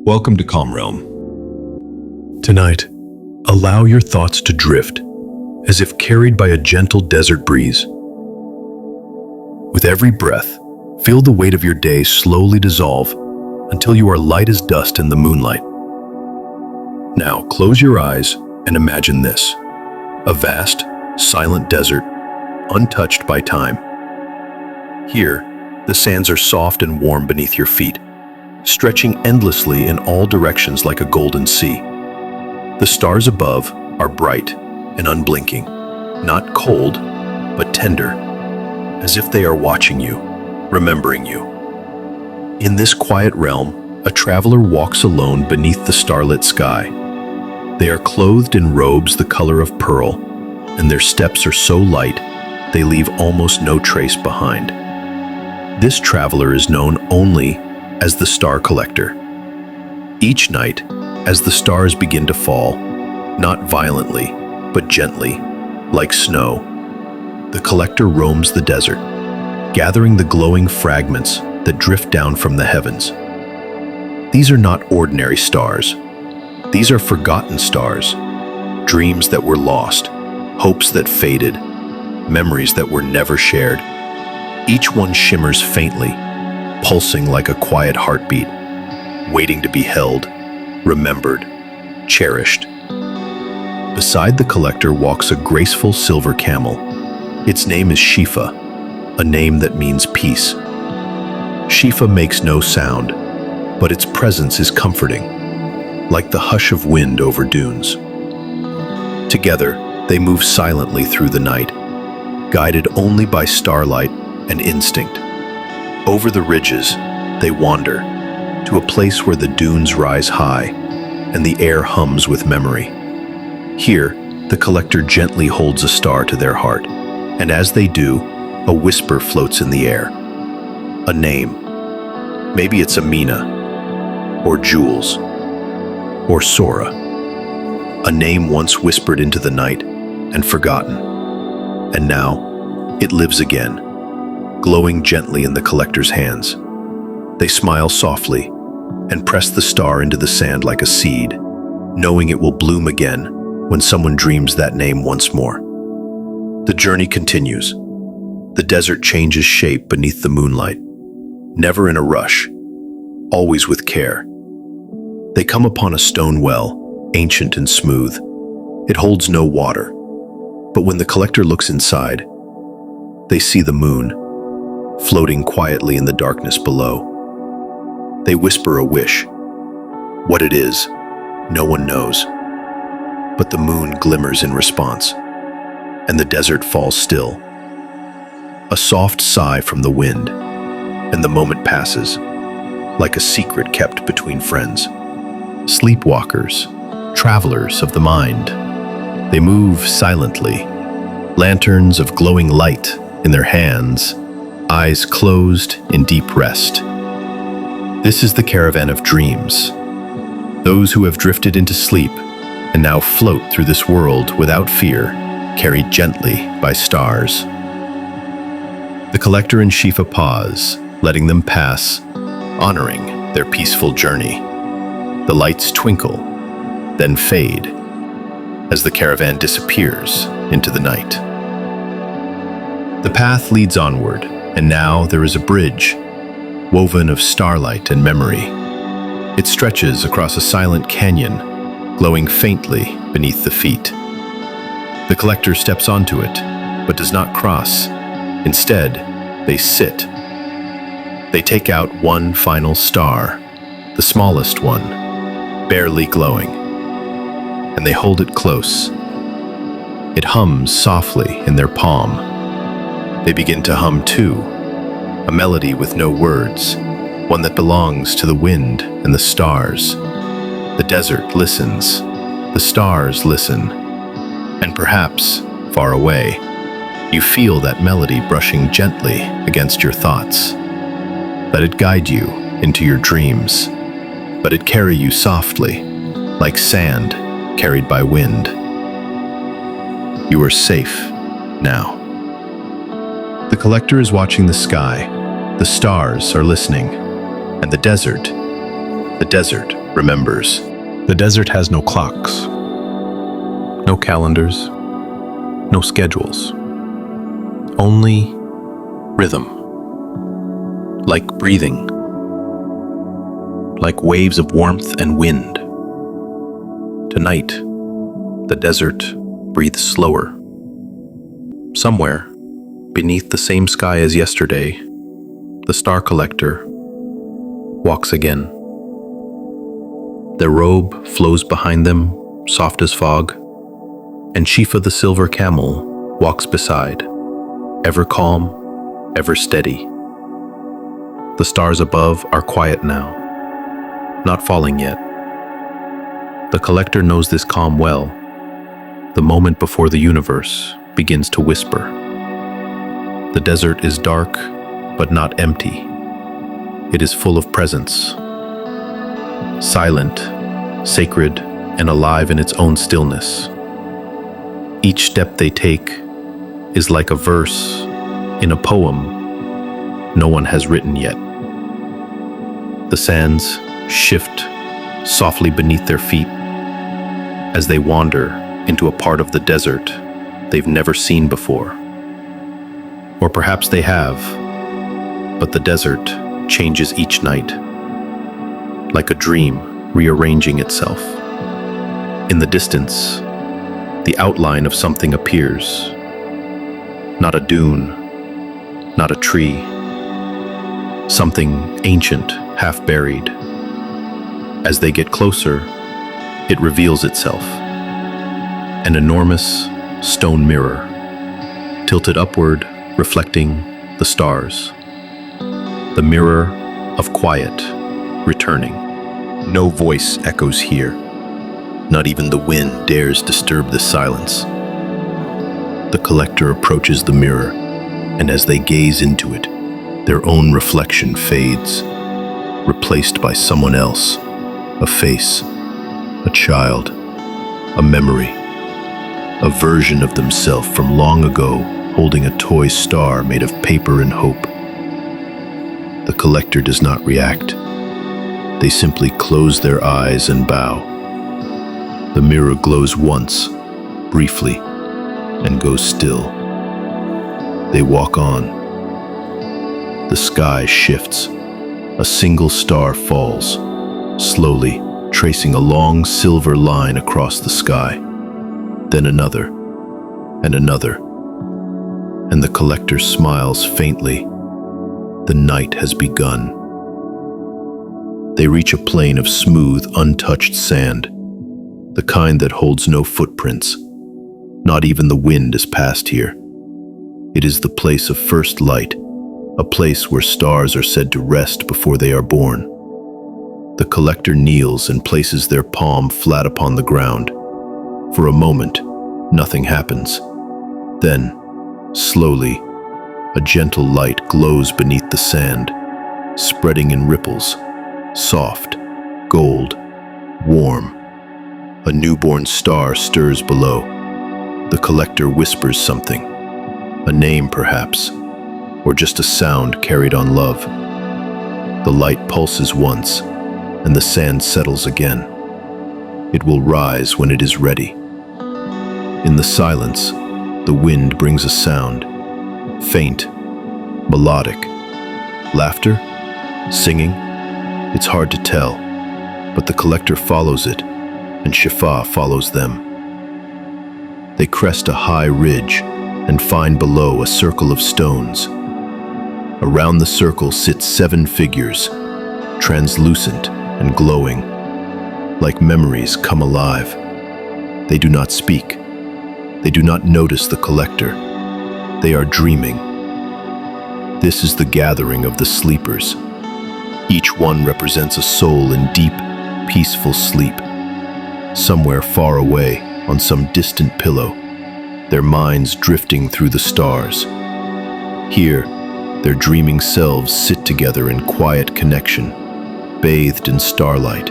Welcome to CalmRealm. Tonight, allow your thoughts to drift, as if carried by a gentle desert breeze. With every breath, feel the weight of your day slowly dissolve until you are light as dust in the moonlight. Now, close your eyes and imagine this: a vast, silent desert, untouched by time. Here, the sands are soft and warm beneath your feet, stretching endlessly in all directions like a golden sea. The stars above are bright and unblinking, not cold, but tender, as if they are watching you, remembering you. In this quiet realm, a traveler walks alone beneath the starlit sky. They are clothed in robes the color of pearl, and their steps are so light, they leave almost no trace behind. This traveler is known only as the Star Collector. Each night, as the stars begin to fall, not violently, but gently, like snow, the collector roams the desert, gathering the glowing fragments that drift down from the heavens. These are not ordinary stars. These are forgotten stars, dreams that were lost, hopes that faded, memories that were never shared. Each one shimmers faintly, pulsing like a quiet heartbeat, waiting to be held, remembered, cherished. Beside the collector walks a graceful silver camel. Its name is Shifa, a name that means peace. Shifa makes no sound, but its presence is comforting, like the hush of wind over dunes. Together, they move silently through the night, guided only by starlight and instinct. Over the ridges, they wander to a place where the dunes rise high and the air hums with memory. Here, the collector gently holds a star to their heart, and as they do, a whisper floats in the air. A name. Maybe it's Amina, or Jules, or Sora. A name once whispered into the night and forgotten. And now, it lives again, glowing gently in the collector's hands. They smile softly and press the star into the sand like a seed, knowing it will bloom again when someone dreams that name once more. The journey continues. The desert changes shape beneath the moonlight, never in a rush, always with care. They come upon a stone well, ancient and smooth. It holds no water, but when the collector looks inside, they see the moon, floating quietly in the darkness below. They whisper a wish. What it is, no one knows. But the moon glimmers in response, and the desert falls still. A soft sigh from the wind, and the moment passes, like a secret kept between friends. Sleepwalkers, travelers of the mind. They move silently, lanterns of glowing light in their hands, eyes closed in deep rest. This is the caravan of dreams, those who have drifted into sleep and now float through this world without fear, carried gently by stars. The collector and Shifa pause, letting them pass, honoring their peaceful journey. The lights twinkle, then fade, as the caravan disappears into the night. The path leads onward, and now there is a bridge, woven of starlight and memory. It stretches across a silent canyon, glowing faintly beneath the feet. The collector steps onto it, but does not cross. Instead, they sit. They take out one final star, the smallest one, barely glowing, and they hold it close. It hums softly in their palm. They begin to hum too, a melody with no words, one that belongs to the wind and the stars. The desert listens, the stars listen, and perhaps, far away, you feel that melody brushing gently against your thoughts. Let it guide you into your dreams. Let it carry you softly, like sand carried by wind. You are safe now. The collector is watching the sky, the stars are listening, and the desert remembers. The desert has no clocks, no calendars, no schedules. Only rhythm. Like breathing. Like waves of warmth and wind. Tonight, the desert breathes slower. Somewhere, beneath the same sky as yesterday, the Star Collector walks again. Their robe flows behind them, soft as fog, and Shifa the silver camel walks beside, ever calm, ever steady. The stars above are quiet now, not falling yet. The Collector knows this calm well, the moment before the universe begins to whisper. The desert is dark, but not empty. It is full of presence, silent, sacred, and alive in its own stillness. Each step they take is like a verse in a poem no one has written yet. The sands shift softly beneath their feet as they wander into a part of the desert they've never seen before. Or perhaps they have, but the desert changes each night, like a dream rearranging itself. In the distance, the outline of something appears. Not a dune, not a tree. Something ancient, half buried. As they get closer, it reveals itself. An enormous stone mirror, tilted upward, reflecting the stars. The mirror of quiet, returning. No voice echoes here. Not even the wind dares disturb the silence. The Collector approaches the mirror, and as they gaze into it, their own reflection fades, replaced by someone else, a face, a child, a memory, a version of themselves from long ago, holding a toy star made of paper and hope. The Collector does not react. They simply close their eyes and bow. The mirror glows once, briefly, and goes still. They walk on. The sky shifts. A single star falls, slowly tracing a long silver line across the sky. Then another, and another. And the Collector smiles faintly. The night has begun. They reach a plain of smooth, untouched sand, the kind that holds no footprints. Not even the wind has passed here. It is the place of first light, a place where stars are said to rest before they are born. The Collector kneels and places their palm flat upon the ground. For a moment, nothing happens. Then, slowly, a gentle light glows beneath the sand, spreading in ripples, soft, gold, warm. A newborn star stirs below. The Collector whispers something, a name perhaps, or just a sound carried on love. The light pulses once, and the sand settles again. It will rise when it is ready. In the silence, the wind brings a sound, faint, melodic. Laughter? Singing? It's hard to tell, but the Collector follows it, and Shifa follows them. They crest a high ridge and find below a circle of stones. Around the circle sit 7 figures, translucent and glowing, like memories come alive. They do not speak. They do not notice the Collector. They are dreaming. This is the gathering of the sleepers. Each one represents a soul in deep, peaceful sleep. Somewhere far away, on some distant pillow, their minds drifting through the stars. Here, their dreaming selves sit together in quiet connection, bathed in starlight.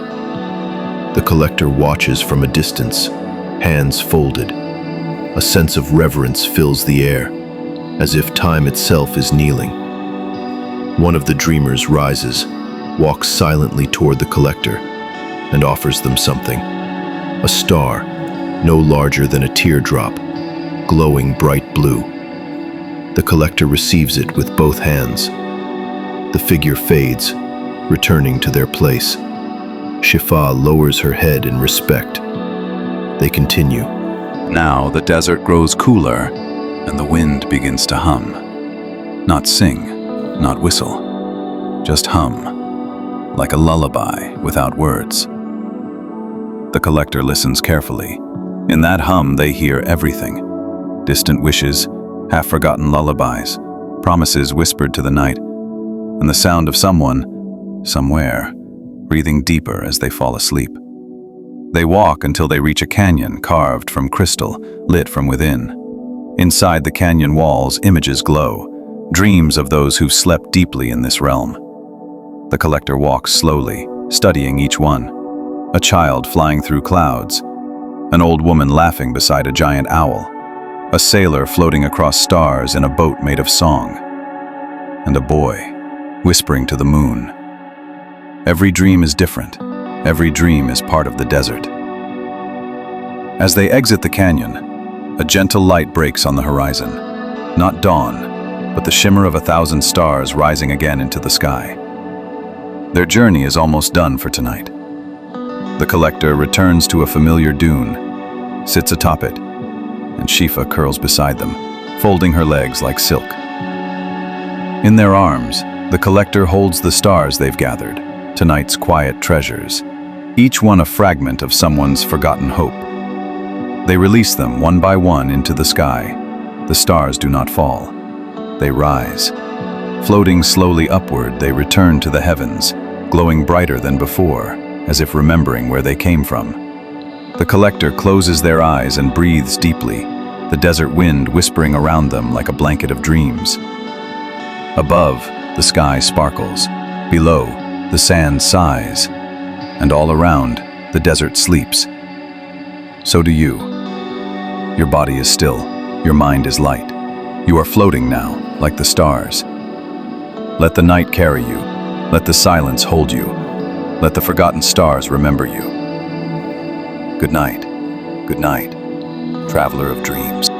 The Collector watches from a distance, hands folded. A sense of reverence fills the air, as if time itself is kneeling. One of the dreamers rises, walks silently toward the Collector. and offers them something. A star, no larger than a teardrop, glowing bright blue. The collector receives it with both hands. The figure fades, returning to their place. Shifa lowers her head in respect. They continue. Now the desert grows cooler, and the wind begins to hum. Not sing, not whistle, just hum, like a lullaby without words. The collector listens carefully. In that hum they hear everything. Distant wishes, half-forgotten lullabies, promises whispered to the night, and the sound of someone, somewhere, breathing deeper as they fall asleep. They walk until they reach a canyon carved from crystal, lit from within. Inside the canyon walls, images glow, dreams of those who've slept deeply in this realm. The collector walks slowly, studying each one. A child flying through clouds, an old woman laughing beside a giant owl, a sailor floating across stars in a boat made of song, and a boy whispering to the moon. Every dream is different. Every dream is part of the desert. As they exit the canyon, a gentle light breaks on the horizon. Not dawn, but the shimmer of 1,000 stars rising again into the sky. Their journey is almost done for tonight. The collector returns to a familiar dune, sits atop it, and Shifa curls beside them, folding her legs like silk. In their arms, the collector holds the stars they've gathered, tonight's quiet treasures, each one a fragment of someone's forgotten hope. They release them one by one into the sky. The stars do not fall. They rise. Floating slowly upward, they return to the heavens, glowing brighter than before, as if remembering where they came from. The collector closes their eyes and breathes deeply, the desert wind whispering around them like a blanket of dreams. Above, the sky sparkles. Below, the sand sighs. And all around, the desert sleeps. So do you. Your body is still. Your mind is light. You are floating now, like the stars. Let the night carry you. Let the silence hold you. Let the forgotten stars remember you. Good night. Good night, traveler of dreams.